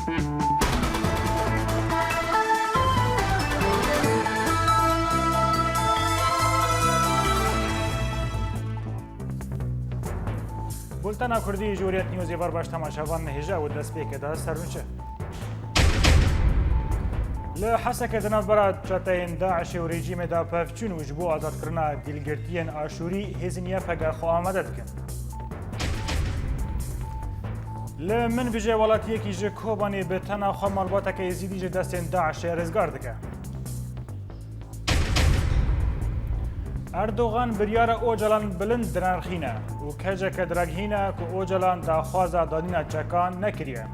بولتنا کردی جوریت نیوزی بار باش تماشاوان هجا و دست پیک دا سرنچه لحسك دناف براد شتين داعش وريجيم دا بافچون وجبو آزاد کرنا دلگرتين آشوري هزنيا فقا خو آمدد کن لمن بجي ولاتيه كي جي كوباني بتنا خو مالباتك يزيدي جي دستين داعش رزگار دكه اردوغان بریار اوجلان بلند درنرخینه و کجا که درگهینه که اوجلان دا خوازا دانینا چکان نکریه.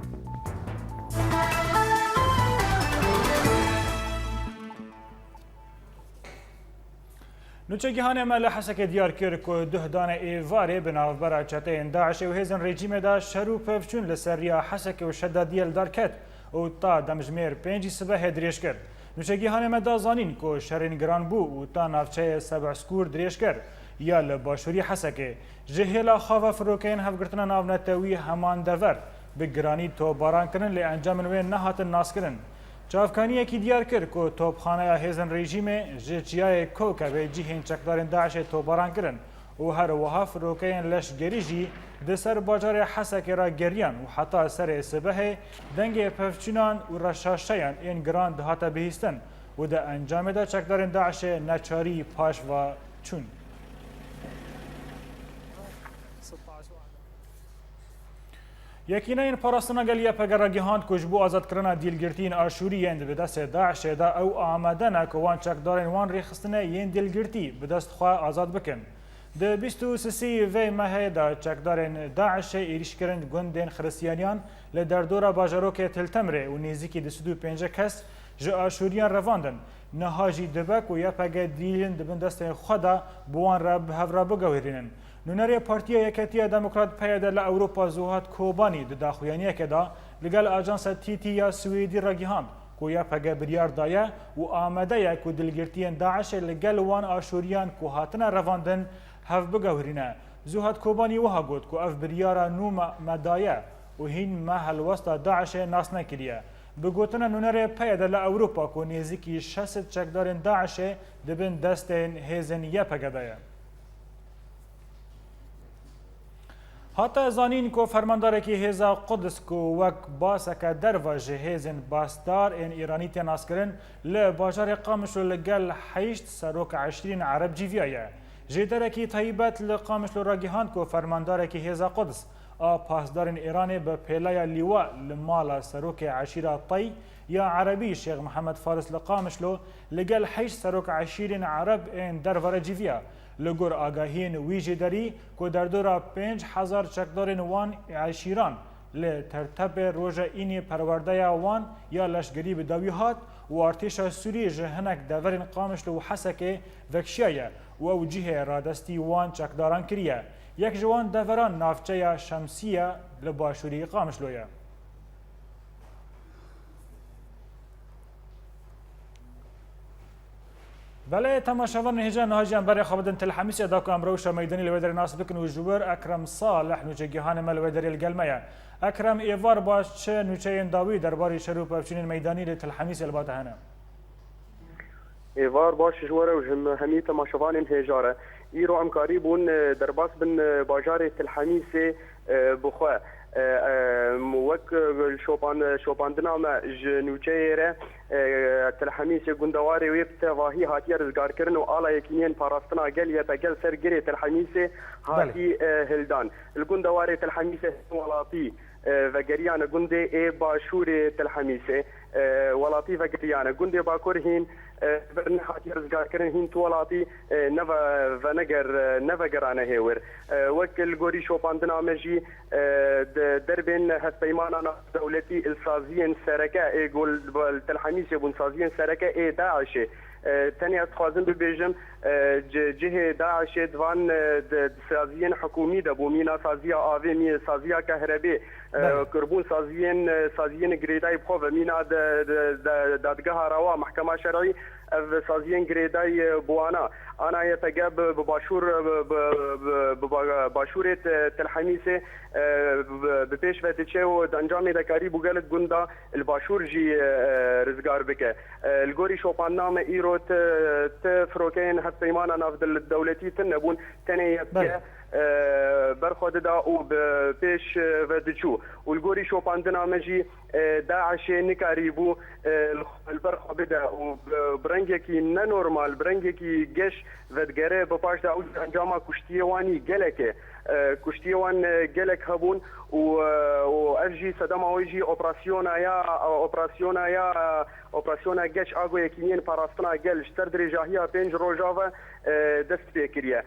نوچگیهانه مال حسک دیار کرد که ده دانه ایواره بناو برا چتین داعش و هزن رژیم دا شروع پفچون لسریا حسک و شدادیل دار کد و تا دمجمیر 5 صبح دریش کرد. نوچگیهانه مدا زانین که شرین گران بو و تا نافچه سبع سکور دریش کرد یا لباشوری حسکه جهلا خواه فروکین هفگرتنا ناو نتوی همان دور بگرانی تو باران کرن لی انجام نوین نهات ناس کرن. چافکانی کی دیار کرد که توپخانه هزن رژیم جیای کوکب جیهن چکدارن داعش توباران کرن و هر وها فروکین لشگری جی دسر باجار حسک را گریان و حتی سر سبه دنگ پفچنان و رشاشتیان این گران دهات بهیستن و ده انجام ده چکدارن داعش نچاری پاش و چون. یکینا این پاراستنا گلیه پگرگیهاند کجبو آزاد کرنا دیلگرتین آشوری یند به دست داعش دا او آمدنه که وان چکدارن وان ریخستنه ین دیلگرتی به دست خواه آزاد بکن. ده 23 وی ماه دا چکدارن داعش ایریش کرند گندین خرسیانیان لدردورا باجاروک تلتمره و نیزیکی 25 کس جه آشوریان رواندن. نهاجی دبک و یا پگه دیلین دبن دست خدا بوان را هفرا بگوهرینن. نونری پارتیا یکتی دموکرات پیاده لأوروپا زوهات کوبانی ده داخویانیه که دا لگل آجانس تیتی یا سویدی را گیهاند که یا پگه بریار دایه و آمده یک و دلگرتین داعش لگل وان آشوریان که هاتنا رواندن هف بگوهرینه. زوهات کوبانی وها گود که اف بریارا نو مدایه و هین ما هلوستا داعش ناس نکریه. بگوتنا نونری پیاده لأوروپا که نیزیکی 60 چکدارن داعش دبن دستین هیزن یا پگه دایه. حتی زانین که فرماندار که هزا قدس که وک باسه که در واجه هزن باستار این ایرانی تناس کرن لباجار قامش لگل حیشت سروک 20 عرب جیویایه. جیدره که طیبت لقامش لراگیهاند که فرماندار که هزا قدس پاسدارن ایرانی به پیلای لیوا لمالا سروک عشیره طی یا عربی شیخ محمد فارس لقامش لگل حیشت سروک 20 عرب این در واره جیویه. لگور آگاهین ویجی داری که در دورا 5000 چکدارن وان عشیران لترتب روژه اینی پرورده وان یا لشگری بداوی هات و ارتش سوری جهنک دورین قامش لو حسک وکشیه و او جیه رادستی وان چکداران کریه. یک جوان دوران نافچه شمسیه لباشوری قامش لویه. بله تماشاوان هجان نهاجان برای خوابدن تل حمیس ادا که امروش میدانی لودر ناس بکن و جبر اکرم صالح نوچگیهان مل ودری الگلمه اکرم ایوار باش چه نوچه داوی درباره شروع پفچین میدانی لتل حمیس الباته هنه ایوار باش جوره و همی تماشاوان هجاره ایرو امکاری بون درباس بن باجار تل حمیس بخواه وك شوباندنا ما جنوچيره تلحميس گندواري ويبت واهي هاتي رزگار کرن و آلا يكينين پاراستنا قل يتقل سر گري تلحميس هاتي هلدان الگندواري تلحميس ولاتي وگريان گندي اي باشور تلحميس ولاتي وگريان گندي باكور هين برن هاتي رزگار کرن هين تولاتي نفا ونگر نفگرانه هور وكل گوري شوباندنا مجي دربين هسبيمانا دولتي السازيين سركه يقول التلحميس يبون سازيين سركه داعش تاني اتخاذن ببيجم جهه داعش دوان سازیین حکومی دبو مینا سازیا آوی می سازیا کهربی کربون سازیین گریدای بخو و مینا دادگاه روا محکمه شرعی سازیین گریدای بوانا انا يتجاب بباشورة تلحميسه بپیش فتشه و انجام دکاری بوگلت گندا الباشور جی رزگار بکه الگوری شوپان نام ایرو تفروکین حتی ایمانا نافدل الدولتی تنبون تنه برخود دا او پیش ودچو والگوری شوپان دنامجی داعش نکاری بو البرخو بدا و برنگی کی ننورمال برنگی کی گش ودگره بپاش دا او انجام کشتیوانی گلکه کشتیوان گلک هبون و افجی صدام اویجی اپراسیونا گش آگو یکینین پاراستنا گل شتر درجاهیا 5 روجاوه دست بکریه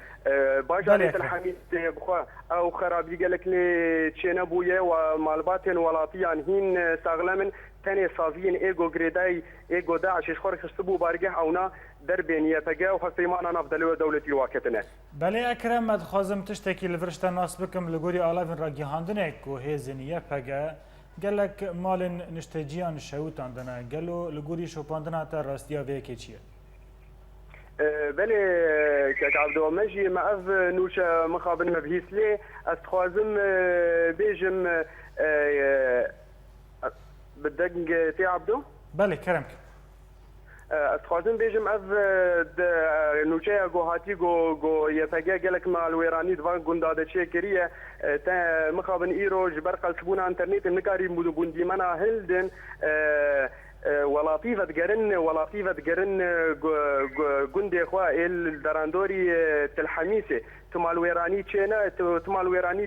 باجاری تلحمیس بخوا او خرابی گلک لی چینه بویه و مالباتن ولاتیان هین ساغلمن تاني صافيين ايجو جريداي ايجو داعش خورك استبو بارجح اونا دربينيه تجا وخصيمان انا افضل دولتي واكتنا بله اكرم مدخازم تشتكي لفرشتا ناس بكم لغوري آلافن راجي هاندنك و هيزنيه بجا قالك مالن نشتجيان شوتان دنا قالوا لغوري شوباندنا تا راستيا فيكي چيه بله كعبدو مجي ما اف نوشا مخابن مبهيس لي استخوازم بيجم بدك تي عبدو؟ بله كرمك استخوازم بيجم اف نوچه گو هاتی گو يتاگه گلک مال ويراني دوان گنداده چه کریه تا مخابن ایرو جبر قلسبون انترنت نکاری بوندی منا هلدن ولطيفة تقرن جندي إخوة الدراندوري تلحميسة تمال ويراني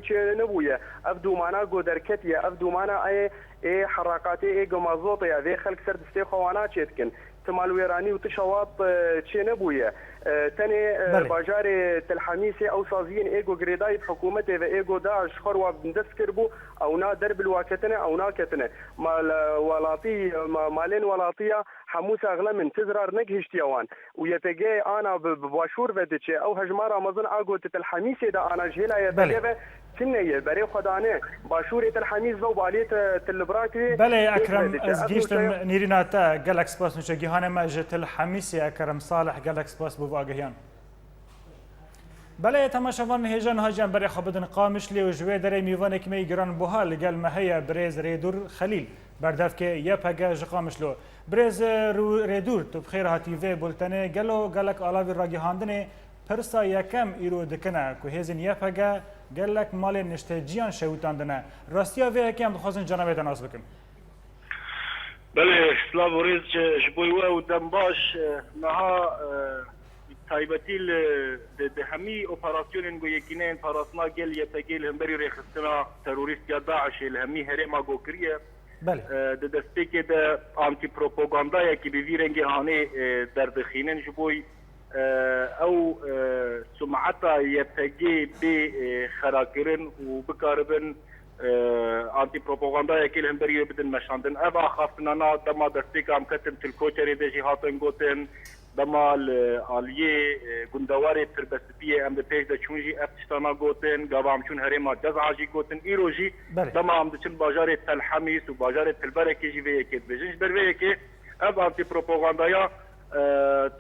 تشينا نبويا أبدو معنا جو دركتيا أبدو معنا أي حركاتي أي جمازوطيا ذي خلق سرد استيخوانا تشتكن تمال ويراني وتشواط تشينا بويا تاني باجاري تلحميسي او صازيين ايجو جريداي حكومتي و ايجو داعش خروا بندسكربو او نا درب الواكتنه او نا كتنه مال ولاتي مالين ولاتيه حموس اغلى من تزرار نجهشتيوان ويتجي انا بباشور ودتشي او هجمار رمضان اجو تلحميسي دا انا جهلا يتجي تنية بري خدانه باشورة الحميز و بالية تلبراكي بله أكرم أزجيشتم نيريناتا جالكس باس نشجيهانه ما جت الحميسي أكرم صالح جالكس باس بواجهيان بله تماشاوان هجان هاجان بري خبدن قامش لي وجوي دري ميوان كمي جران بوها لقال ما هي بريز ريدور خليل برداف كي يبهجا جقامش له بريز ريدور تبخير هاتيفي بولتاني قالو قالك آلاوي راجهاندني پرسا یکم ایرو دکنه که هزین یپگه گلک مال نشتجیان شوتاندنه راستیا وی یکم دخواستن جنابه تناس بکن بله سلام و ریز جبویوه و دنباش نها تایبتی ده همی اپراسیون گو یکینه پاراسنا گل یپگیل همبری ریخستنا تروریست یا داعش الهمی هرما گو کریه بله ده دسته که ده آنتی پروپاگاندا یکی بیویرنگی آنه دردخینن جبوی او سمعتا يتجي بخراكرن وبكاربن انتي بروباغندا يكيل همبري بدن مشاندن ابا خافتنا دما دستيك عم كتم تلكوتري دجي هاتن غوتن دما الاليه غندواري تربسبيه ام بيج دا چونجي افتشتانا غوتن غابام چون هريما جزعاجي غوتن ايروجي دما ام دچن باجار تلحميس وباجار تلبركي جي في كيت بجنج برويكي اب انتي بروباغندا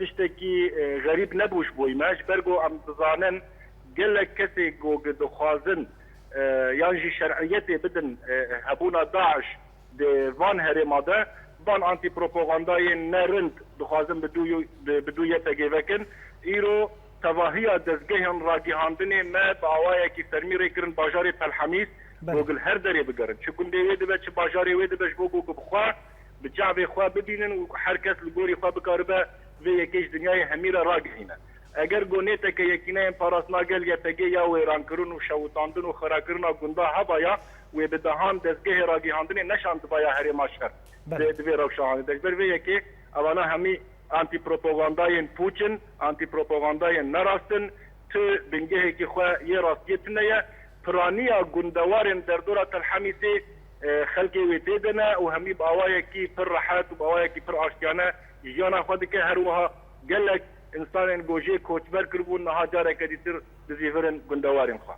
تشتكي غريب نبوش بوي ماش برغو ام تزانن قال كسي جو دخوازن يانجي شرعيتي بدن هبونا داعش دي فان هرماده فان انتي بروباغانداي نرند دخوازن بدو يتجيفكن ايرو تواهيا دزگهن راجهاندني ما باوايا كي سرميري كرن باجاري الحميس بوغل هر دري بگرن چكون دي ويد بچ باجاري ويد بچ بوغو بخوا بجعبي خوا بدينن وحركات الجوري خوا بكاربا في يكيش دنياي هميرة راجعينه اگر گونيتا كي يكينين باراسنا قال يتجي يا ويران كرون وشوطاندن وخراكرنا غندا هبايا وبدهان دزگه راجعاندن نشان دبايا هري ماشر دبي روشان دبر في يكي اوانا همي انتي بروباغانداين بوتين انتي بروباغانداين نراستن تو بنگه كي خوا يراستيتنيا فرانيا غندوارن دردوره الحميسي خلقي ويتيدنا وهمي بأوايا كي پر رحات وبأوايا كي پر عشتيانا يجيانا خودك هروها قال لك انسان گوجه کوچبر کربون نها جاره کدیتر دزیورن گندوارین خوا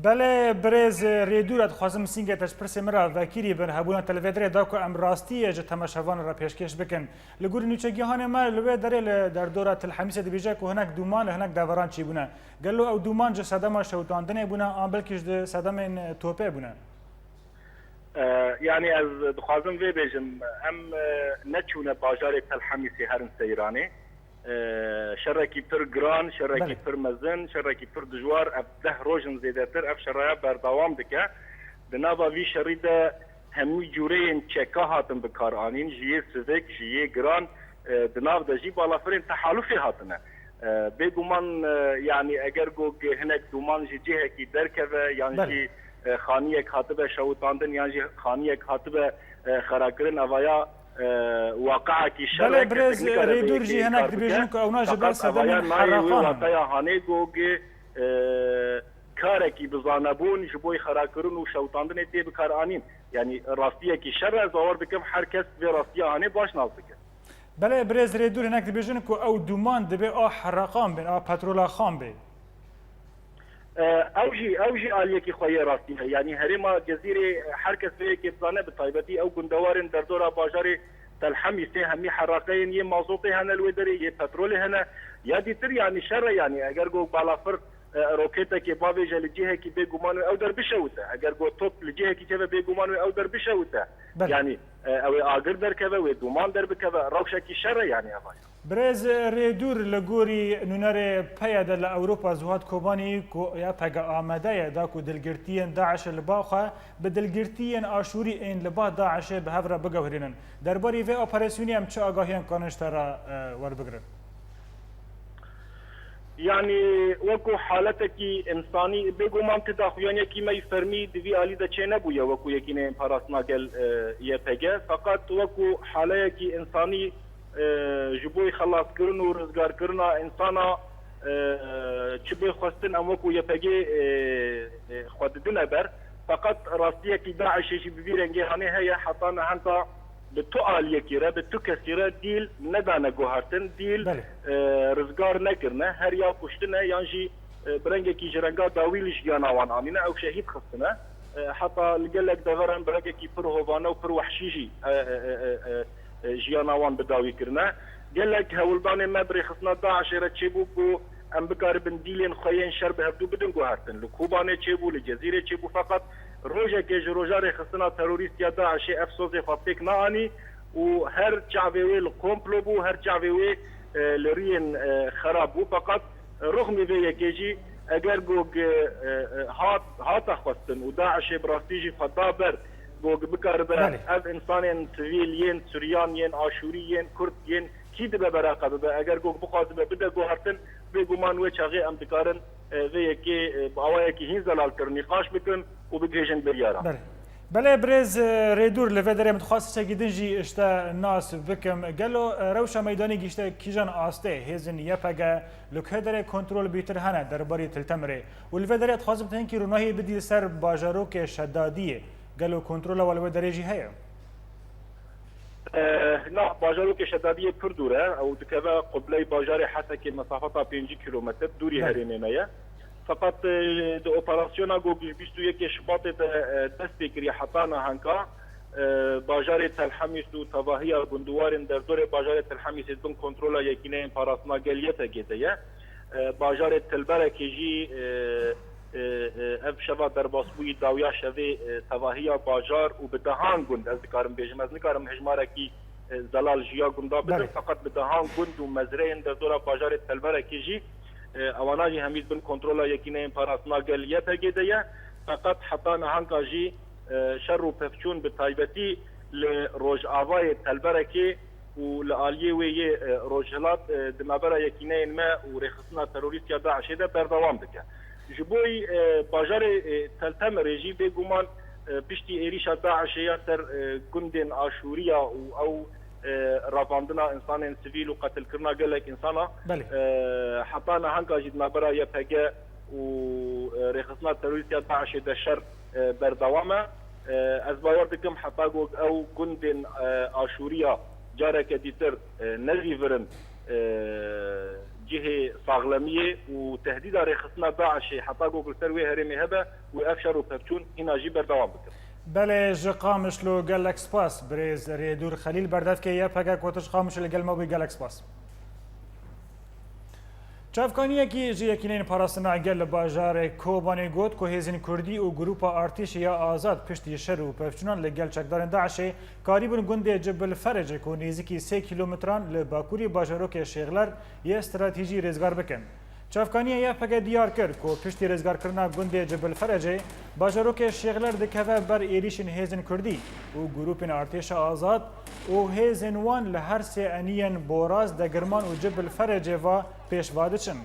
بله برز ریدور خواستم سینگه تشپرس مرا وکیلی بر هبونا تلویزیون داکو ام راستی ج تماشاوان را پیشکش بکن لگور نوچگیهان ما لوی در دوره الحمیس دبیجه که هناك دومان هناك دوران چی بونه قالو او دومان ج صدام شوتاندنه بونه ام بلکش د صدام توپه بونه يعني از دخوازم في بيجم ام نتشونا باجاري الحميسي هرن سيراني شركي بتر جران شركي بتر مزن شركي بتر دجوار اب ده روجن زيدتر اف شرايا بردوام دكه دنابا في شريده همي جورين تشيكا هاتن بكارانين جي سيفيك جي جران دناب دجي بالافرين تحالفي هاتنا بيغمان يعني اگر جو هناك دومان جي هكي دركبه يعني جي خانیک هاتبه شوتاندن يعني خانیک هاتبه خراكرن اوايا واقعه کی شر بله برز ریدور جی هناك دبیجن که اونا جبال صدام حرقان واقعه هانه گوگ كاركي بزانبون جبوي خراكرون وشوتاندن تي بكارانين يعني راستيه كي شر زوار بكم حركس في راستيه هانه باش نازك بله برز ریدور هناك دبیجن که او دومان دبی او حرقان بین او پترولا خام بین اوجي آليكي خويا راستي يعني هريما جزيره حركه فيك بزانه بطيبتي او گندوارن در دورا باجاري تلحمي سي همي حراقين ي مازوطي هنا الودري ي بترولي هنا يا ديتر يعني شر يعني اگر جو بالافر روكيتا كي بافي جلجيه كي بيغمان او در بشوته اگر جو توب لجيه كي كبه بيغمان او در بشوته يعني او اگر در كبه و دومان در بكبه روشه كي شر يعني افاي برز ریدور لگوری نونر پیاده لأوروپا زوات کوبانی کو یا پگا آمده دا کو دلگرتین داعش لباخه به دلگرتین آشوری این لبا داعش به هفره بگوهرینن درباره و اپراسیونی هم چه آگاهیان کانش را ور بگرن يعني وكو حالتك انساني بيغومان تداخلين كي ما يفرمي دي علي دا چه نبويا وكو يكين پاراسنا قال يپگه فقط وكو حالتك انساني جبوی خلاص کردن و رزگار کردن انسانا چه بخواستن ام وکو یپگی خوددن بر فقط راستیه کی داعش شی ببیرنگی هنه هي حطانا هنتا بتو آلیه کیره بتو کسیره دیل ندانه گوهرتن دیل رزگار نکرنه هر یا کشتنه یانجی برنگه کی جرنگا داویلش گاناوان آمینه او شهید خستنه حتی لگلک دورن برنگه کی پر هوانه و پر وحشیجی جیاناوان بداوی کرنا گلک هولدان مبری خصنا داعش را چبو کو ام بکار بندیلین خوین شر به هفتو بدن گوهرتن لکوبانه چبو لجزیره چبو فقط روجه که جروجار خصنا تروریست یا داعش افسوس فابتک نانی و هر چاوی الکومپلو بو هر چاوی لرین خراب بو فقط رغم به یکیجی اگر گوگ هات خواستن و داعش براستیجی فدا بر گوگ بکار به اف انسان سویلین سوریانین آشورین کردین کی دبه براقه به اگر گوگ بخواست بده گوهرتن بگومان و چاغی ام بکارن و یکی باوای کی هین زلال کر نقاش بکن و بگیجن بریارا بله برز ریدور لفدر متخصص جدنجی اشتا ناس بکم قالو روشا میدانی گشته کیجان آسته هزن یپگه لکهدر کنترل بیتر هنه درباره تلتمره و لفدر اتخاصم تهین که روناهی بدی سر باجاروک شدادیه قالوا كنترول ولا درجي هي لا باجاروك شداديه كردوره او دكبا قبلي باجاري حتى كي مسافتها 5 كيلومتر دوري هرينينيا فقط د اوبراسيونا جو بيستو يك شباط دستكري حطانا هنكا باجاري تلحميس و تواهي بندوارن در دور باجاري تلحميس دون كنترول يكينين باراسنا گليته گيتيه باجاري تلبرك يجي اف شبا در باسبوی داویا شوی تواهی باجار و بدهان گند از کارم بیجم از نکارم هجماره کی زلال جیا گندا بده فقط بدهان گند و مزرعه در دورا باجار تلبره کی جی اواناجی همیز بن کنترل یکینه پاراسنا گلیه پگیده فقط حتی نهانکا جی شر و پفچون به تایبتی لروج آوای تلبره کی و لآلیه وی روجهلات دمابره یکینه ما و رخصنا تروریست یا داعشه ده بردوام دکه جبوی باجار تلتم رژی بگومان پشتی ایریشا داعشیه سر گندن آشوریا او رافاندنا انسان سیویل و قتل کرنا گلک انسانا حتی نهانکا جید مبرا یا پگه و رخصنا تروریست یا داعشه ده شر بردوامه از باور دکم حتی گوگ او گندن آشوریا جارك ديتر نزيفرن جهه صاغلميه وتهديد رخصنا داعش حتى جوجل سروي هرمي هبه وافشر وبرتون هنا جي بردوام بكر بله جقامش لو گلکس پاس بریز ریدور خلیل بردف که یه پگه کوتش قامش لگل ما بی گلکس پاس چافکانیه کی جی یکینین پاراستنا گل باجار کوبانی گوت کو هزین کردی و گروپ ارتش یا آزاد پشتی شر و پفچنان لگل چکدارن داعش قریبن گنده جبل فرج کو نزدیکی 3 کیلومتران ل باکوری باجاروک شغلر یه استراتژی رزگار بکن چافکانیه یه پگه دیار کرد کو پشتی رزگار کرنا گنده جبل فرج باجاروک شغلر دکوه بر ایریشن هزین کردی و گروپ ارتش آزاد و هزین وان لهر سه انین بوراز دگرمان و جبل فرج و پیشواده چن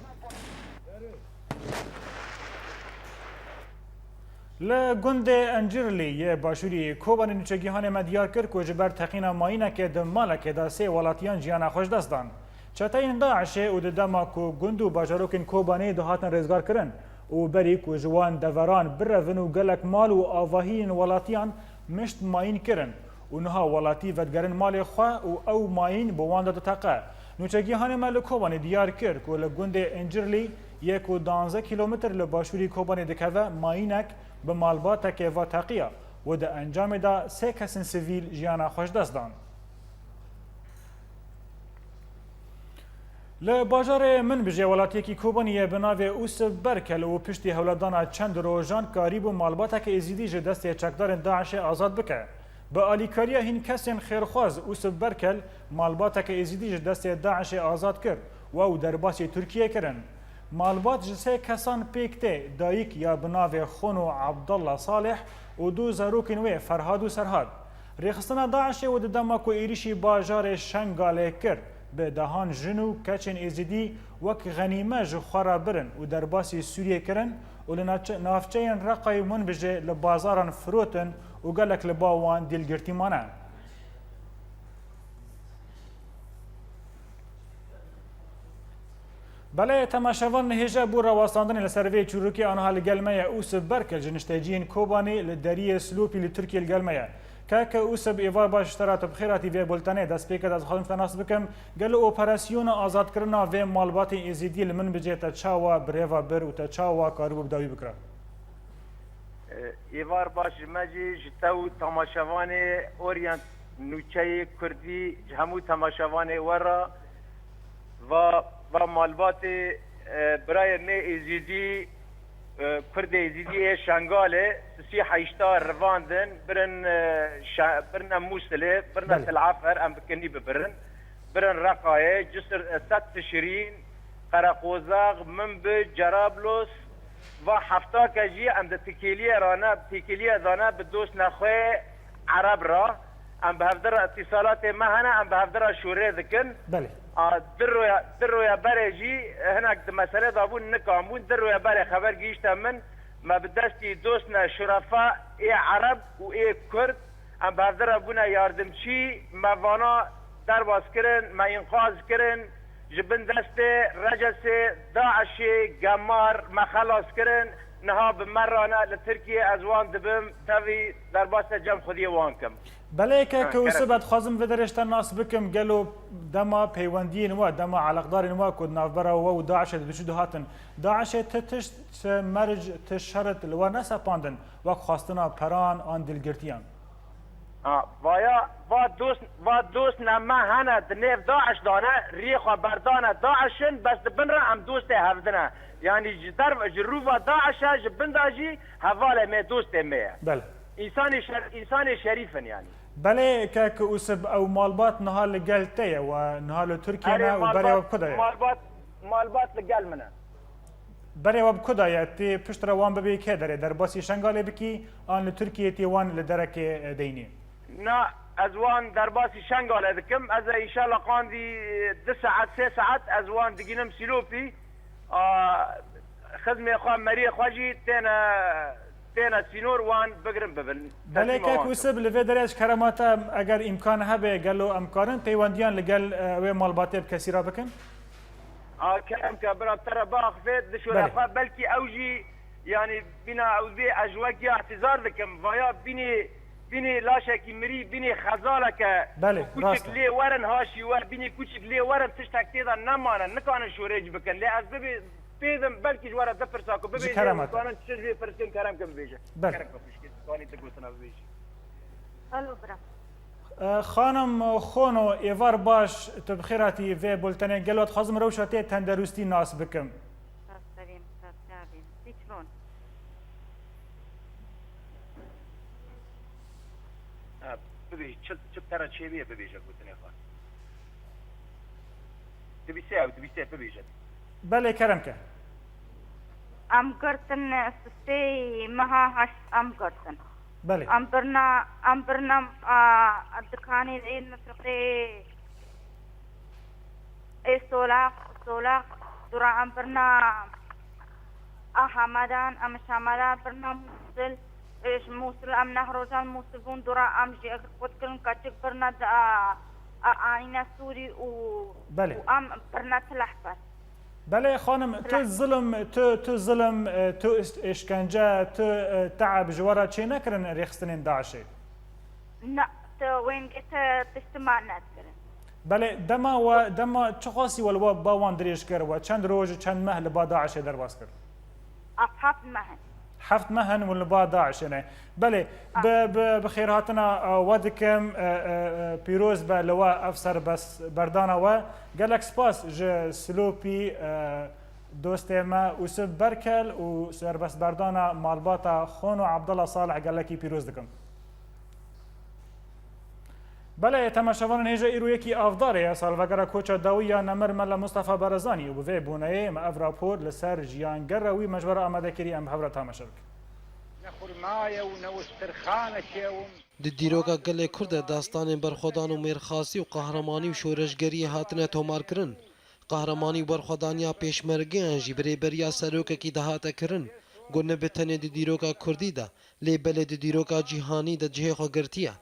لگنده انجرلی یه باشوری کوبان نوچگیهان مدیار کرد که جبر تقینا ماینه که دماله که دا سه ولاتیان جیانا خوش دستان چطاین داعشه و دما کو گندو باجاروکن کوبانی دهاتن رزگار کرن و بری کو جوان دوران برون و گلک مال و آواهین ولاتیان مشت ماین کرن و نها ولاتی ودگرن مال خواه و او ماین بوان داد تاقه نوچگیهان مال کوبانی دیار کرد که لگنده انجرلی یک و 12 کیلومتر لباشوری کوبانی دکوه ماینک به مالبات که و تاقیه و ده انجام دا سه کسین سیویل جیانا خوش دست دان لباجار من بجه ولاتی که کوبانی بناوه اوس برکل و پشتی هولادان چند روزان قریب و مالبات که ازیدی جه دست چکدار داعش آزاد بکه با آلیکاریا هین کسین خیرخواز اوس برکل مالبات که ازیدی جه دست داعش آزاد کرد و او در باسی ترکیه کرن مالبات جسه کسان پیکته دایک یا بناوه خونو عبدالله صالح و دو زاروکن و فرهاد و سرهاد ریخستنا داعش و دما کو ایریشی باجار شنگاله کرد به دهان جنو کچن ازیدی وک غنیمه جخورا برن و در باسی سوریه کرن و لنافچین رقای من بجه لبازاران فروتن و گلک لباوان دیلگرتی مانه بله تماشاوان هجا بو رواستاندن لسروی چروکی آنها لگلمه اوس برکل جنشتاجین کوبانی لدری سلوپی لترکیه لگلمه که اوسب ایوار باشترات بخیراتی وی بولتانه دست پیکد از خودم تناس بکم گل اپراسیون آزاد کرنا و مالبات ازیدی لمن بجه تا چاوا بریوا بر و تا چاوا کاربو بداوی بکرا ایوار باش مجی جتو تماشاوان اورینت نوچه کردی همو تماشاوان ورا و مالبات برای نه ازیدی کرد ازیدی شنگاله سی حیشتا رواندن برن موسله برن تلعفر ام بکنی ببرن برن رقایه جسر ست شرین قرقوزاغ من به جرابلوس و هفتا کجی ام ده تکیلیه دانه به دوست نخواه عرب را ام به هفدر اتصالات مهنه ام به هفدر شوره دکن بله در رویا بره جی هناك مسئله دابون نکامون در رویا بره خبر گیشتا من ما بدستی دوستنا شرفا ای عرب و ای کرد ام بهدر بونا یاردمچی ما وانا در باز کرن ما انقاذ کرن جبن دست رجس داعش گمار ما خلاص کرن نها بمرانه لترکیه از وان دبم تاوی در باست جمع خودی وان کم بله که وسبت خازم و درشت ناس بکم گلو دما پیوندین و دما علاقدارین و کد نافبرا و داعش دشود هاتن داعش تتش مرج تشرت لو نسا پاندن و خواستنا پران آن دلگرتیان و دوست نما هنه دنیف داعش دانه ریخوا بردانه داعشن بس دبن را هم دوست هفدنه یعنی جروفا داعش جبن داجی حواله می دوست میه بله انسان شریفن يعني بله که اوسب او مالبات نهال لقلتيه و نهال تركيا و بري وبكدايا مالبات لقل منه بري وبكدايا تي پشتر وان ببي كدري در باسی شنگاله بکی آن لتركيا تي وان لدرك ديني نا ازوان در باسی شنگاله دكم از ان شاء الله قاندي 2 ساعات 3 ساعات ازوان دقينم سيلوبي خدمه اخوان مري اخواجي تینا سینور وان بگرم ببن بله که کوسب لوی درش کراماتا اگر امکان هبه گلو امکارن پیوندیان لگل و مالباته بکسی را بکن كلام كبرى ترى باخذت دشوره بلكي اوجي يعني بنا اوزي اجواك اعتذار لكم فيا بني بینی لاشکی مری بینی خزالک بله، راسته. کوچک لی ورن هاشی و بینی کوچک لی ورن تشتک تیدا نمانن نکانن شورج بکن لی از ببی پیدم بلکی جوارا دپرسا کو ببی کرامت. نکانن چیز بی فرسین کرم که ببیشه بله. کرم که ببیشه کانی تگوتنا ببیشه الو برا خانم خونو ایوار باش تو بخیراتی و بولتنه گلوت خازم روشاتی تندرستی ناس بکم سریم سریم بیچرون ببیش چه ترا چه بیه ببیشه گوتنه خان دبیسه ببیشه بله کرم که ام گرتن سستی مها هش ام گرتن بله ام برنا دکانی این نسخه ای سولاق درا ام برنا احمدان ام شمالان برنا موصل ام نهروزان موصلون درا ام جي قد كن كاتك برنا آینه سوری و بله. و ام برنا تلحفر بله خانم تو ظلم تو اشکنجه تو تعب جوارا چه نکرن ریخستنین داعشه نه تو وين قلت تجتمع نذكر بله دما چه خاصی ولو باوان دریش کرد و چند روز چند ماه لبا داعشه درباس کرد أصحاب مهن 7 مهن ولبا داعش نه بله بخير هاتنا ودكم بيروز بلوا افسر بس بردانا و قالك سباس ج سلوبي دوستي ما وسب بركل وسر بس بردانا مالباتا خونو عبد الله صالح قال لك بيروز دكم بله تماشاوان هجا ایرو یکی افداره سالوگر کوچا داویا نمر مل مصطفى برزانی و به بونه ما افراپور لسر جیانگر روی مجبر آماده کری ام حضرت تماشا بک د دیروگا گل کرد داستان برخودان و میرخاصی و قهرمانی و شورشگری هاتنه تومار کرن قهرمانی و برخودانیا پیشمرگی انجی بری بریا سروک کی دهات کرن گونه بتنه د دیروگا کردی ده لیبل د دیروگا جهانی ده جه خو گرتیه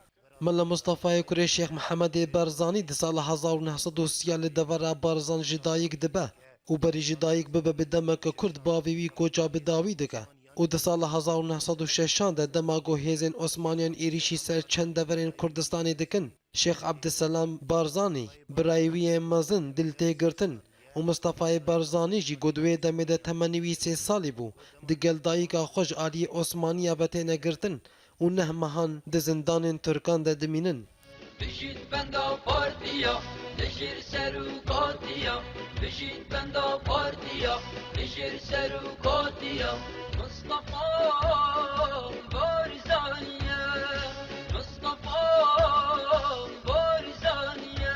ملا مصطفى كري شيخ محمد برزاني د سال 1930 لدورا برزان جدايك دبه وبري جدايك ببه بدمك كرد باوي كوچا بداوي دكه و د سال 1906 د دماغو هيزن عثمانيان ايريشي سر چند دورين كردستاني دكن شيخ عبد السلام برزاني برايوي مزن دلتي گرتن و مصطفى برزاني جي گدوي دمه د 83 سالي بو د گلدايك خوش علي عثمانيه بتنه گرتن و نه مهان د زندان ترکان ده دمینن بجید بندا پارتیا لجر سروکاتیا بجید بندا پارتیا لجر سروکاتیا مصطفى بارزانیه مصطفى بارزانیه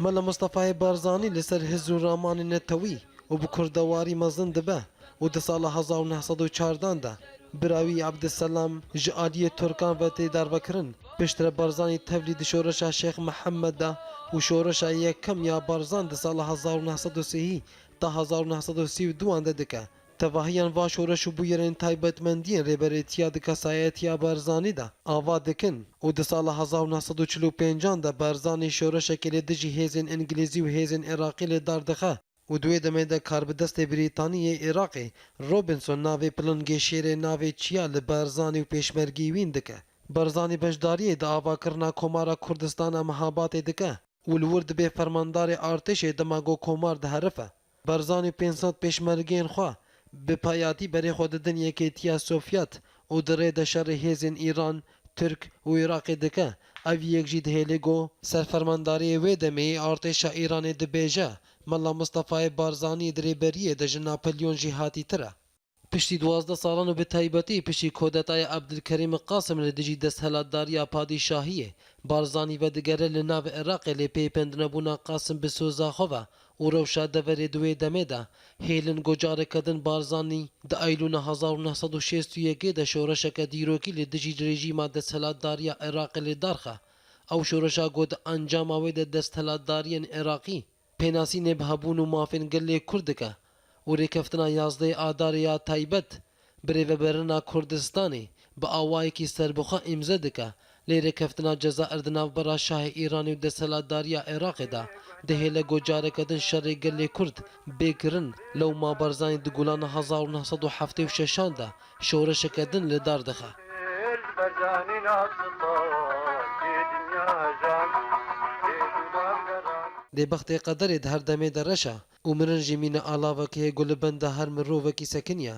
ملا مصطفى برزاني لسر هزر رامان نتوي و بكردواري مزن دبه و د سال 1914 ده براوی عبدالسلام جعالی ترکان و تیدار بکرن پشتر برزانی تولید شورش شیخ محمد ده و شورش یکم یا برزان ده سال 1930 تا 1932 ده دکه تواهیان و شورش و بویرین تایبتمندین ریبریتیا ده کسایتیا برزانی ده آوا دکن و ده سال 1945 ده برزانی شورش کلی دجی هیزن انگلیزی و هیزن عراقی لدار دخه و دوی دمه ده کاربدست بریتانیای عراقی روبنسون ناوی پلنگی شیر ناوی چیا لبرزانی و پیشمرگی وین دکه برزانی بجداری ده آوا کرنا کمارا کردستان مهابات دکه و الورد به فرماندار ارتش دماغو کمار ده حرفه برزانی 500 پیشمرگین خواه به پایاتی بری خود دنیا که تیا سوفیت و دره ده شر هیزن ایران ترک و عراق دکه او یک جید هیلگو سرفرمانداری وی دمه ارتش ایران ده بیجه ملا مصطفى بارزاني دريبريه د ناپليون جهاتي تره پشتی 12 سالانو به تایبتی پشتی کودتای عبدالکریم قاسم لدجی دستهلاتداریا پادشاهیه بارزانی و دگره لناو عراق لپیپند نبونا قاسم بسوزا خواه و روشا دور دوی دمه ده هیلن گجار کدن بارزانی ده ایلون 1961 ده شورشک دیروکی لدجی رژیما دستهلاتداریا عراق لدارخه او شورشا گود انجام آوی ده دستهلاتدارین عراقی پیناسی نبهبون و مافین گلی کردکه و ریکفتنا 11 آدار یا تایبت بری و برنا کردستانی با آوائی کی سربخوا امزه دکه لی ریکفتنا جزائر دناو برا شاه ایرانی و دستهلاتداریا عراق ده دهیل گوجاره کدن شر گلی کرد بکرن لو ما برزانی دگولان 1976 ده شورش کدن لدار دخه دێبەختێ قەدەرێ هەر دەمێ دەڕەشە و مرنجی مینە ئالاوەکە هەیە گولبەندە هەر مرۆڤێکی سەکنیە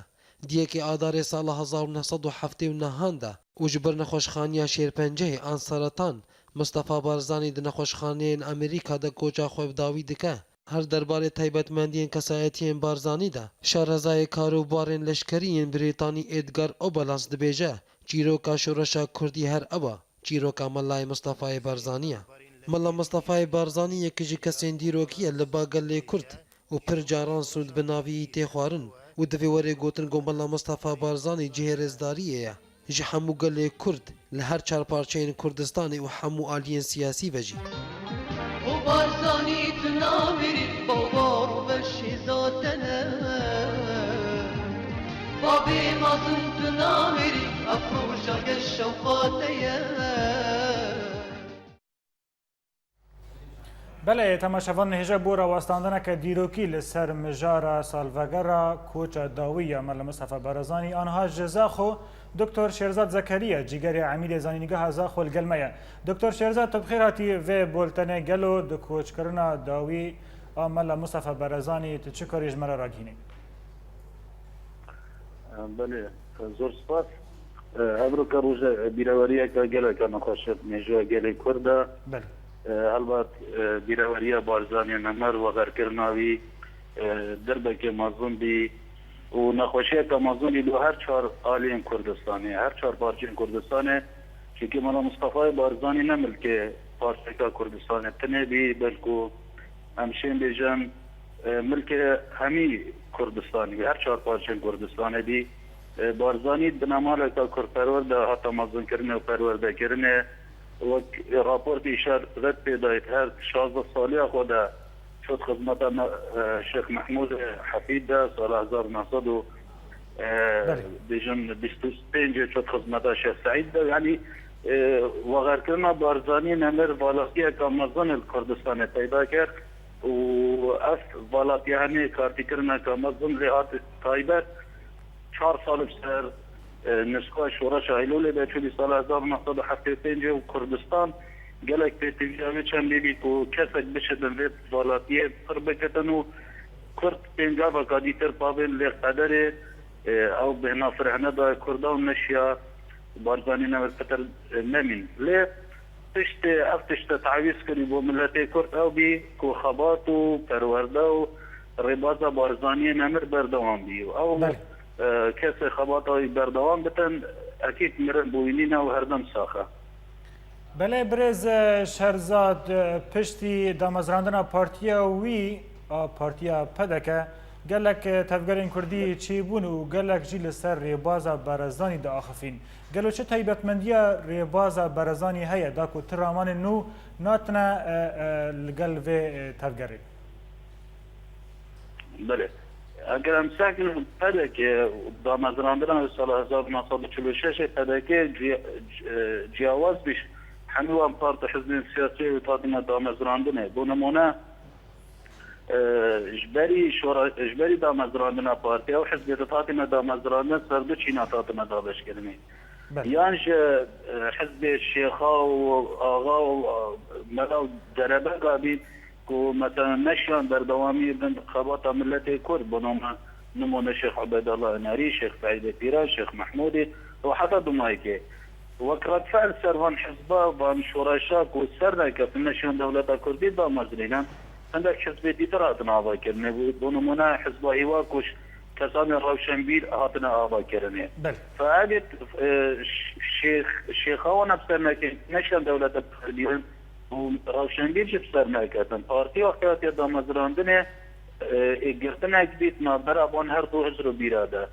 دیەکی ئادارێ ساڵە 1970 و ji ber nexweşxaniya Şêrpencehê an seratan Mustafa Barzanî di nexweşxaneyên Amerîka de koça xwevdawî dike. Her derbarê taybetmendiyên kesayetiyên Barzanî de şarezayê karûbarên leşkerî Brîtanî Edgar Oberlans dibêje çîroka şoreşa Kurdî her eba çîroka melayê Mustafayê Barzanî ye. Mela Mustafayê Barzanî yekî ji kesên dîrokî ye li Bagelê Kurd û pir caran sûd bi navî tê xwarin û divê werê gotin ku mela Mustafa Barzanî cihê rêzdariyê ye ji hemû gelê Kurd li her çarparçeyên Kurdistanê û hemû aliyên siyasî ve jî. O Barzanî tu namerî baba veşî zatene Babê mazin tu namerî afroja geş şewqateye بله تماشاوان هجا بورا واستاندنک دیروکی لسر مجارا سالوگرا کوچا داویه مل مصطفى برزانی آنها جزاخو دکتر شیرزاد زکریا جیگری عمیل زانینگاه زاخو الگلمه دکتر شیرزاد تبخیراتی و بولتنه گلو دو کوچ کرنا داوی مل مصطفى برزانی تچکر اجمرا راگینی بله زور سپاس ابرو که روژه بیراوریه که گله که نخوشت میجوه گله کرده بله البته بیراوریه بارزانی نمر و غرکرناوی دربکه مازون بی و نخوشیه که مازون بی دو هر چهار آلین کردستانی هر چهار پارچین کردستانی چونکه ملا مصطفی بارزانی نمل که پارچه که کردستانی تنه بی بلکو همشین بیجن ملک همی کردستانی بی هر چهار پارچین کردستانی بی بارزانی بنامال که کردپرورده حتی مازون کرنه و پرورده کرنه و راپورت اشار رد پیدایت هر 16 سالی خود شد خدمت شیخ محمود حفید ده سال 1900 و بیجن 25 شد خدمت شیخ سعید ده یعنی و غیر کرنا بارزانی نمر والاتیه که مزن کردستان پیدا کرد و از والاتیه همی کارتی کرنا که مزن ریاض تایبت 4 سال سر نسخه شورش ایلول به چولی سال 1975 و کردستان گلک پیتیجاوی چند بیبی که کسک بشدن وید والاتیه پر بکتن و کرد پینجا و قادیتر پاوین لیقدر او به نافرهنه دا کردان نشیا بارزانی نوید فتر نمین لی تشت افتشت تعویز کری با ملت کرد او بی که خبات و پرورده و رباز بارزانی نمر بردوان بی او کسی خباتای بردوام بتن اکید میرن بوینین و هردم ساخه بله برز شهرزاد پشتی دامزراندنا پارتیا وی پارتیا پدکه گلک تفگرین کردی چی بون و گلک جیل سر ریبازا برزانی دا آخفین گلو چه تایبتمندیا ریبازا برزانی هیا دا که ترامان نو ناتنا لگل و تفگرین بله اگر هم ساکن پدکه دامزراندنا سال 1946 پدکه جیاواز بیش حموان پارت حزب سیاسی و تاطینا دامزراندنه بو نمونه اجباری دامزراندنا پارتی او حزب تاطینا دامزراندن سردو چینا تاطینا دابش کرنی یانش حزب الشيخا وآغا وملاو دربه قابل که مثلا نشان در دوامی انتخابات ملت کرد بنام نمونه شیخ عبید الله ناری شیخ سعید پیران شیخ محمودی و حتی دمایی که وكرة فعل سروان حزبه و شورشا که سر نکرد نشان دولت کردی با مزرینم عندك حزب دیگر هاتنا آبا کرنه بنمونه حزب ایوا کش کسان روشنبیر هاتنا آبا کرنه فاگت شیخا و نفسر نکرد نشان دولت کردی و روشنبیر چه بسر نکردن پارتی وقتی دامزراندنه گرتن اکبیت نابر ابان هر دو حزر بیراده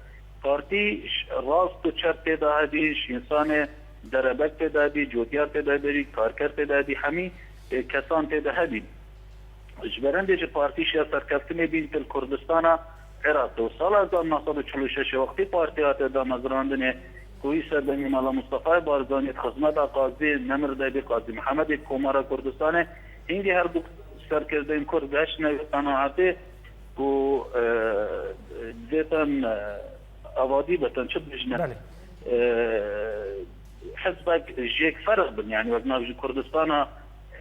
پارتی راست و چپ پیدا هدیش انسان دربک پیدا دی جوتیار پیدا دی کارکر پیدا دی همی کسان پیدا هدی اجبران دیجه پارتی شیع سرکفتنه بین تل کردستان عراق دو سال 1946 وقتی پارتی آتی دامزراندنه کوی سردمی مالا مصطفی بارزانی خدمت قاضی نمرده بی قاضی محمد کومارا کردستان اینگه هر دو سرکردین کرد گشت نویتاناعاتی که دیتن آوادی بتن چه بجنه حزبك جيك فرق بن يعني وقنا كردستان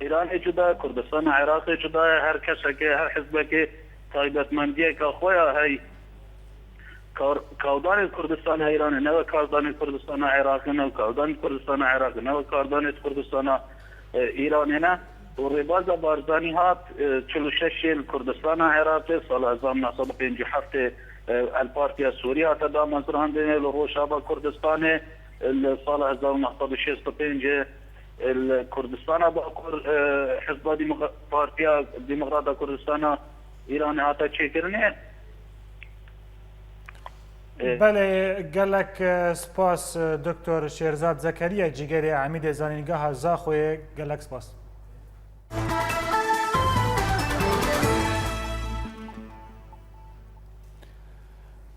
إيران جدا كردستان عراق جدا هر كسك هر حزبك طيبت مندية كأخويا هاي كاودان كردستان إيران نو كاودان كردستان عراق نو كاودان كردستان عراق نو كاودان كردستان إيران هنا والرباط بارزاني هات 46 كردستان عراق سال 1957 البارتيا السورية تدام مزرعندين الروشابة كردستان سال 1965 الكردستان باكر حزب بارتيا ديمقراطية كردستان إيران هاتا تشكرني بله گلک سپاس دکتر شیرزاد زکریا جیگری عمید زانینگاه زاخوی گلک سپاس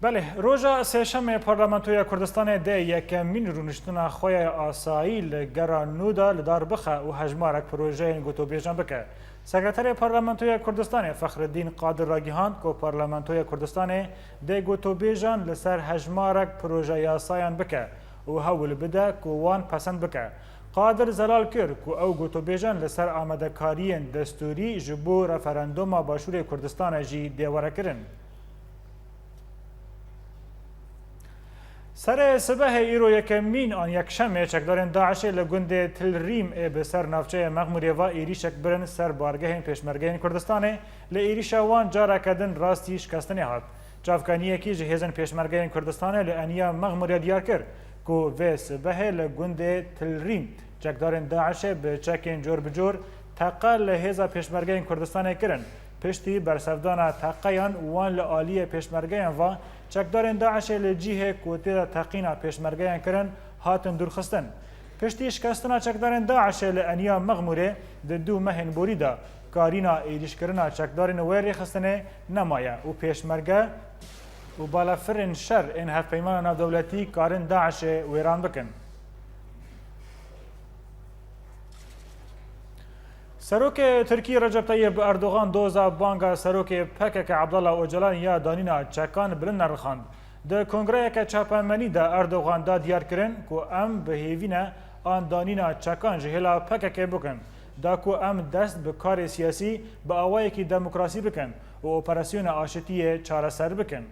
بله روژا سهشنبه پارلمانتوی کردستان ده یکمین رونشتنا خوی آسایی لگرا نودا لدار بخه و هجمارک پروژه گوتو بیجان بکه سکرتر پارلمانتوی کردستان فخرالدین قادر راگیهاند که پارلمانتوی کردستان ده گوتو بیجان لسر هجمارک پروژه یاسایان بکه و هول بده که وان پسند بکه قادر زلال کرد که او گوتو بیجان لسر آمده کارین دستوری جبو رفرندوم باشور کردستان جی دیواره کرن. سر سبه ایرو یکمین آن یک شمه چکدارن داعش لگنده تل ریم به سر نافچه مغموری و ایریشک برن سر بارگه پیشمرگه کردستانه لایریشا وان جارا کدن راستی شکستنی هات. جافکانیه کی جهیزن پیشمرگه کردستانه لانیا مغموری دیار کرد که و سبه لگنده تل ریم چکدارن داعش به چکین جور بجور تقال لهزا پیشمرگه کردستانه کرن. پشتی برسفدان تقیان وان لعالی پیشمرگه و چکدارن داعش لجیه کوتی تقینا پیشمرگه کرن هاتن درخستن. پشتی شکستنا چکدارن داعش لانیا مغموره دو مهن بوریدا کارینا ایریش کرنا چکدارن ویری خستنه نمایه و پیشمرگه و بالافرن شر این هف پیمان ناو دولتی کارن داعش ویران بکن. سروک ترکی رجب طیب اردوغان دوزا بانگا سروک پکک عبدالله اوجلان یا دانینا چکان بلند نرخاند. ده کنگره که چاپمنی ده اردوغان دا دیار کرن که ام به هیوینه آن دانینا چکان جهلا پکک بکن. دا که ام دست به کار سیاسی به آوایی که دموکراسی بکن و اپراسیون آشتی چاره سر بکن.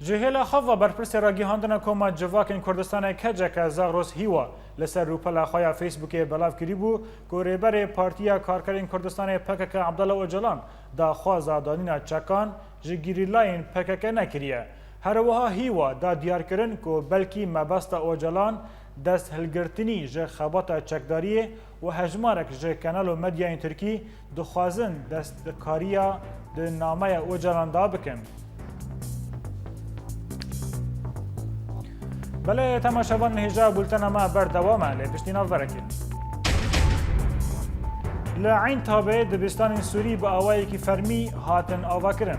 جهلا خوا برپرس راگیهاندن کوما جواکن کردستان کجک زاغروس هیوا لسر روپلا خویا فیسبوک بلاف کری بو که ریبر پارتیا کارکرین کردستان پکک عبدالله اوجلان دا خوازا دانینا چکان جگیری لاین پکک نکریه. هر وها هیوا دا دیار کرن که بلکی مبستا اوجلان دست هلگرتنی جه خباتا چکداریه و هجمارک جه کانال و مدیاین ترکی دخوازن دست کاریا ده نامه اوجلان دا بکن. بله تماشاوان هجا بولتنا ما بردوامه لپشتینا برکه. لعین تابع دبستان سوری با آوایی که فرمی هاتن آوا کرن.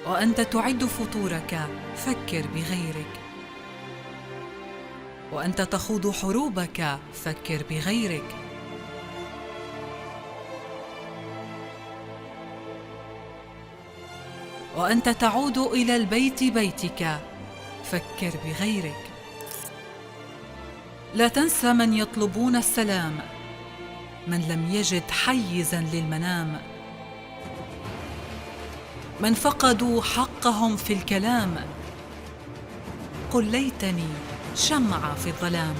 وأنت تعد فطورك فكر بغيرك، وأنت تخوض حروبك فكر بغيرك، وأنت تعود إلى البيت بيتك فكر بغيرك. لا تنسى من يطلبون السلام، من لم يجد حيزاً للمنام، من فقدوا حقهم في الكلام. قل ليتني شمعة في الظلام.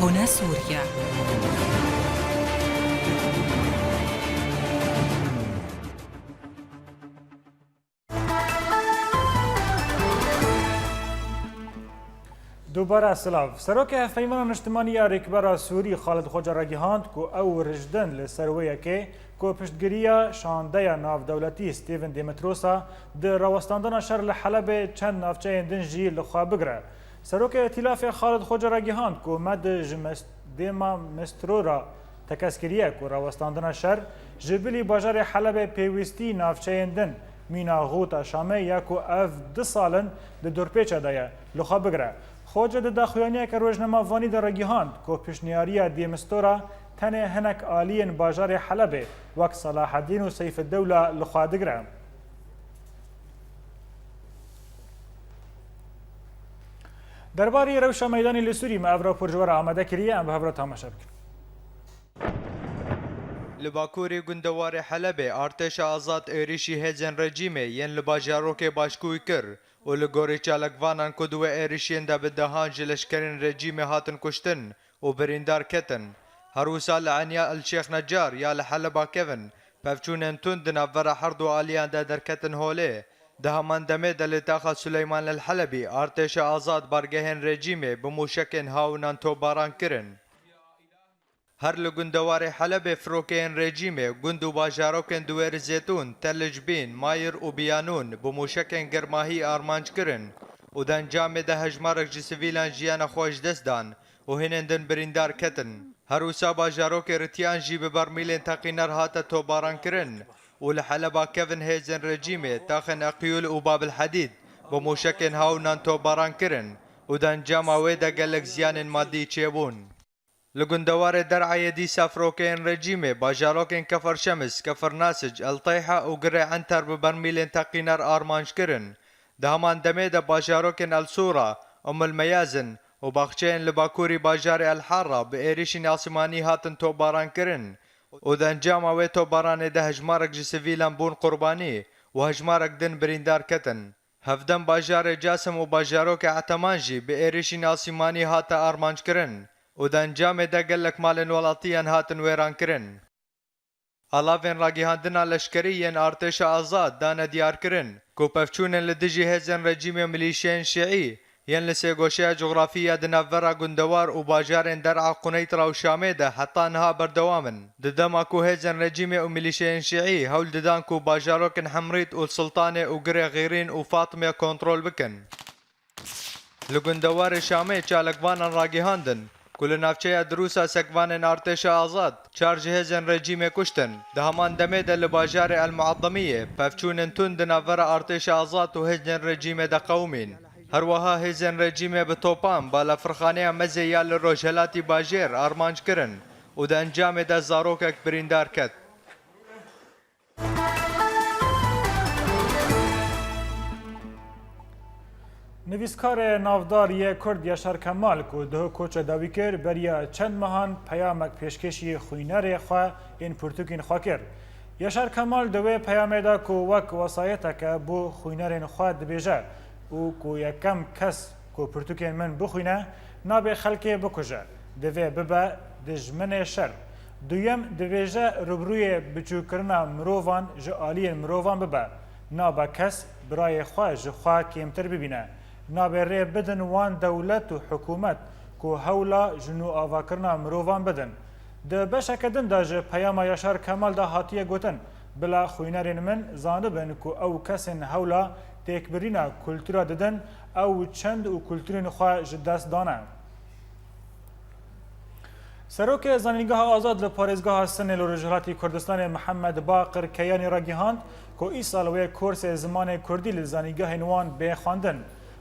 هنا سوريا. دوباره سلاف سروک هفیمان اجتماعی رکبر سوری خالد خوجا رگیهاند کو او رجدن لسرویه که کو پشتگیری شانده ناف دولتی ستیون دیمتروسا در روستاندن شهر لحلب چند نافچه دنجی لخوا بگره. سروک ائتلاف خالد خوجا رگیهاند کو مد دیما مسترورا تکسکریه کو روستاندن شهر جبلی باجار حلب پیوستی نافچه دن مینا غوتا شامه یا کو اف 2 سالن د دورپیچه دایه لخوا بگره. خوجه د داخویانیه که روزنامه وانی در رگیهاند که پیشنیاری دیمستورا تنه هنک آلین باجار حلب وک صلاح الدین و سیف الدوله لخوا دگره. درباره روشا میدانی لسوری ما افرا پرجوار آمده کریه ام به افرا تماشا بکن. لباکوری گندوار حلب ارتش آزاد ایریشی هزن رژیمه ین لباجاروک باشکوی کر و لگوری چالکوانان کدو ایریشین دا بدهان جلشکرین رژیم هاتن کشتن و بریندار کتن. هروسا لعنیا الشیخ نجار یا لحلبا کون پفچونن تندن افرا حردو آلیان دا درکتن هوله. ده همان دمه دلتاخ سلیمان الحلبی ارتش آزاد بارگهن رژیمه بموشکن هاونان تو باران کرن. هر لگندوار حلب فروکین رژیمه گندو باجاروکن دویر زیتون تلجبین مایر و بیانون بموشکن گرماهی آرمانج کرن و دنجام ده هجمارک جسویلان جیان خوش دست دان و هنندن بریندار کتن. هروسا باجاروک رتیان جی ببرمیلین تاقینر هاتا تو باران کرن و لحلبا کون هیزن رژیمه تاخن اقیول و باب الحدید بموشکن هاونان تو باران کرن و دنجام ویدا گلک زیان مادی چیبون. لگندوار درعی دی سافروکین رژیمه باجاروکین کفر شمس کفر ناسج الطیحه و گره عنتر ببرمیلین تاقینر آرمانج کرن. ده همان دمه ده باجاروکین السورا ام المیازن و باخچین لباکوری باجار الحاره به ایریشین آسمانی هاتن تو باران کرن و دنجام اوی تو باران ده هجمارک جسویلان بون قربانی و هجمارک دن بریندار کتن. هفدن باجار جاسم و باجاروک عتمانجی به ایریشین آسمانی هاتا آرمانج کرن و دنجام ده گلک مالن ولاتیان هاتن ویران کرن. علاوین راگیهاندنا لشکریین ارتش آزاد دانه دیار کرن کو پفچونن لدجی هزن رژیم ملیشین شیعی ین لسه گوشه جغرافیه دنورا گندوار و باجارن درع قنیطرا و شامه ده حتی انها بردوامن. ددما کو هزن رژیم و ملیشین شیعی هول ددان کو باجاروکن حمرید و السلطانه و گره غیرین و فاطمه کنترول بکن. لگندوار شامه چالکوانان راگیهاندن کل نافچه دروسا سکوان ارتش آزاد چار جهزن رژیم کشتن. ده همان دمه ده لباجار المعظمیه پفچونن تند نافر ارتش آزاد و هزن رژیم ده قومین. هر وها هزن رژیم به توپان بالا فرخانه مزه یال روجهلاتی باجر آرمانج کرن و ده انجام ده زاروکک بریندار کت. نویسکار نافداری کرد یاشار کمال کو ده کوچ داوی کر بریا چند ماهان پیامک پیشکشی خوینر خو این پرتوکین خاکر. یاشار کمال دوی پیام دا کو وک وصایت که بو خوینرین خو دبیجه او کو یکم کس کو پرتوکین من بخوینه ناب خلک بکوجه دوی ببا دجمن شر. دویم دویجه روبروی بچوکرنا مروان جالی مروان ببا ناب کس برای خو جخوا کمتر ببینه. نابره بدن وان دولت و حکومت کو هولا جنو آواکرنا مروان بدن. ده بشکدن دا جه پیام یاشار کمال دا هاتیه گوتن بلا خوینرین من زانبن کو او کسین هولا تکبرینا کلتورا ددن او چند و کلتورین خواه جدست دانه. سروک زنیگاه آزاد لپارێزگاها سنê li Rojhilatê Kurdistanê Mihemed Baqir Keyanî ra gihand ku îsal wê kursê zimanê Kurdî li zanîgehên wan bê xwandin.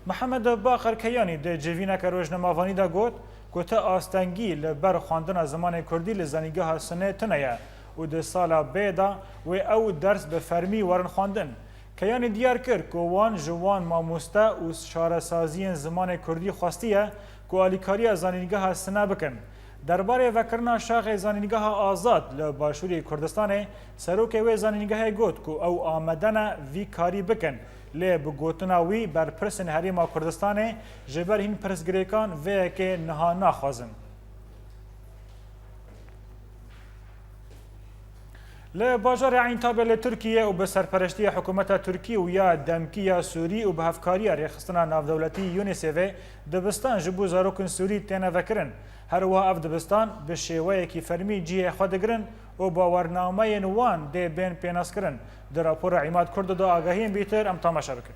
Mihemed Baqir Keyanî di civîneke rojnemavanî de got ku te astengî li ber xwandina zimanê Kurdî li zanîgeha Sinê tune ye û di sala bê de wê ew ders bi fermî werin xwandin. Keyanî diyar kir ku wan ji wan mamoste û şaresaziyên zimanê Kurdî xwastiye ku alîkariya zanîgeha Sinê bikin. درباره وکرنا شاخ زانینگاه آزاد لباشوری کردستان سروک و زانینگاه گوت کو او آمدن وی کاری بکن لی بگوتنا وی بر پرسن حریم کردستان جبر هین پرسگریکان و که نها نخوازن. لباجار عین تابع لترکیه و به سرپرستی حکومت ترکی و یا دمکیه سوری و به هفکاری ریخستنا نافدولتی یونیسف دبستان جبو زاروکن سوری تینه وکرن. هر وها اف دبستان به شیوه کی فرمی جیه خود گرن و باورنامه نوان ده بین پیناس کرن. در راپور عماد کرد دا آگاهیم بیتر ام تماشا بکن.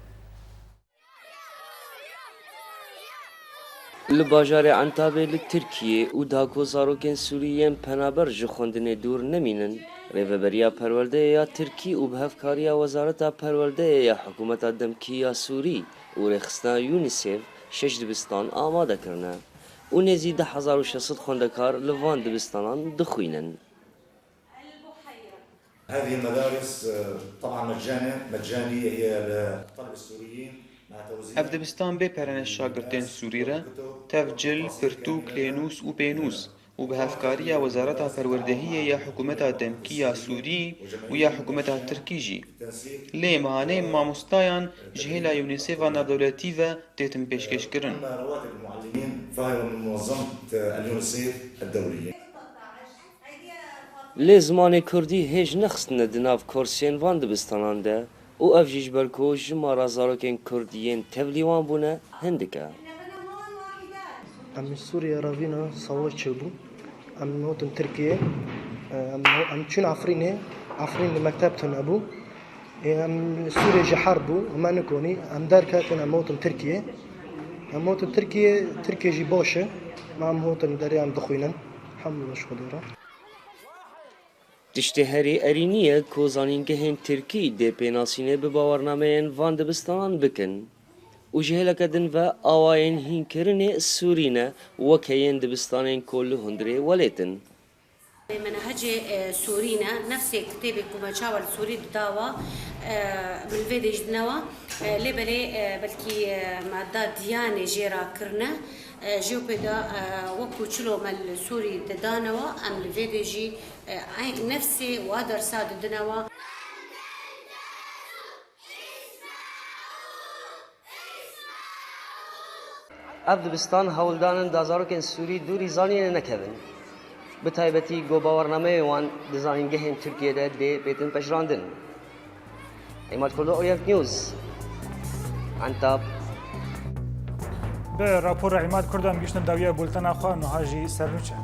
لباجار عنتابه لترکیه و داکو زاروکن سوریین پنابر جخوندن دور نمینن ریوبریا پرورده یا ترکی و بهفکاریا وزارت پرورده یا حکومت دمکیه سوری و رخصنا یونیسف 6 دبستان آماده کرنه و نزید 1600 خوندکار لوان دبستانان دخوینن. هذه المدارس طبعا مجانية هي للطلبة السوريين. اف دبستان بپرن شاگردین سوری را تفجل پرتوک لینوس و بینوس و به هفکاری وزارت پروردهی یا حکومت دمکیه سوری و یا حکومت ترکیجی لی مهانه ماموستایان جهیل یونیسف و نافدولتی و تیتم پیشکش کرن. رواتب المعلمين فهي من منظمة اليونيسف الدولية. لی زمان کردی هیچ نخستنه دناف کورسین وان دبستانان ده و افجیج برکو جمارا زاروکین کردیین تبلیوان بونه هندکه. ام سوريا رافينا صوت شبو ام موطن تركيا ام شون عفرين لمكتبتهم ابو ام سوريا جحاربو وما نكوني ام دار كاتن ام موطن تركيا ام موطن تركيا جي بوشه مع موطن داري ام دخوينا الحمد لله شكرا. تشتهری ارینیه که زانینگهین ترکی ده پیناسینه به باورنامه وان دبستان بکن و جهلک دن و آواین هین کرنه سورینه و کهین دبستانین کل هندره ولیتن. منهج سورينا نفس كتابك كما شاول سوري داوا من فيديج دنوا لبلي بلكي مادة ديانة جيرا كرنا جيو بدا وكو تشلو مال سوري دانوا ام الفيديجي نفسي وادر ساد دنوا. اف دبستان هولدانن دازاروکن سوری دوری زانین نکبن. به تایبەتی گۆ باوەڕنامەی وان دزانینگەهێن تورکیەدا دێ بێتن پەشراندن. ئەیمات کوردۆ ئۆریەف نیوز عنتاب. به راپور عماد کردم گشتن داویە بولتەنا خوا نوهاژی سەرنوچە.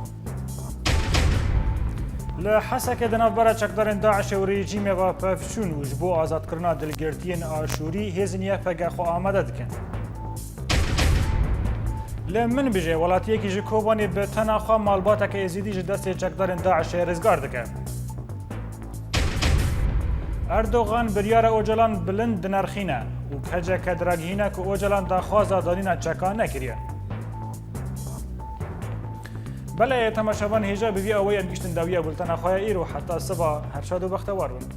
لە حەسەکە دەناوبەرە چەکدارên داعش و rejîmê pevçûn û ji bo azadkirina dilgirtiyên aşûrî hêzin yekpege xwe amade dikin. لی من بجه ولاتیکی جی کوبانی به تنها مالباتا که ازیدی جی دستی چکدارن داعش رزگار دکه. اردوغان بریار اوجلان بلند نرخینه و کجه کدرگینه که اوجلان داخوازا دانینا چکا نکریه. بله تماشاوان هیجا بوی اوی انگشتن داویه بولتن خواه ایرو حتی صبح هر شاد و بختوار بند.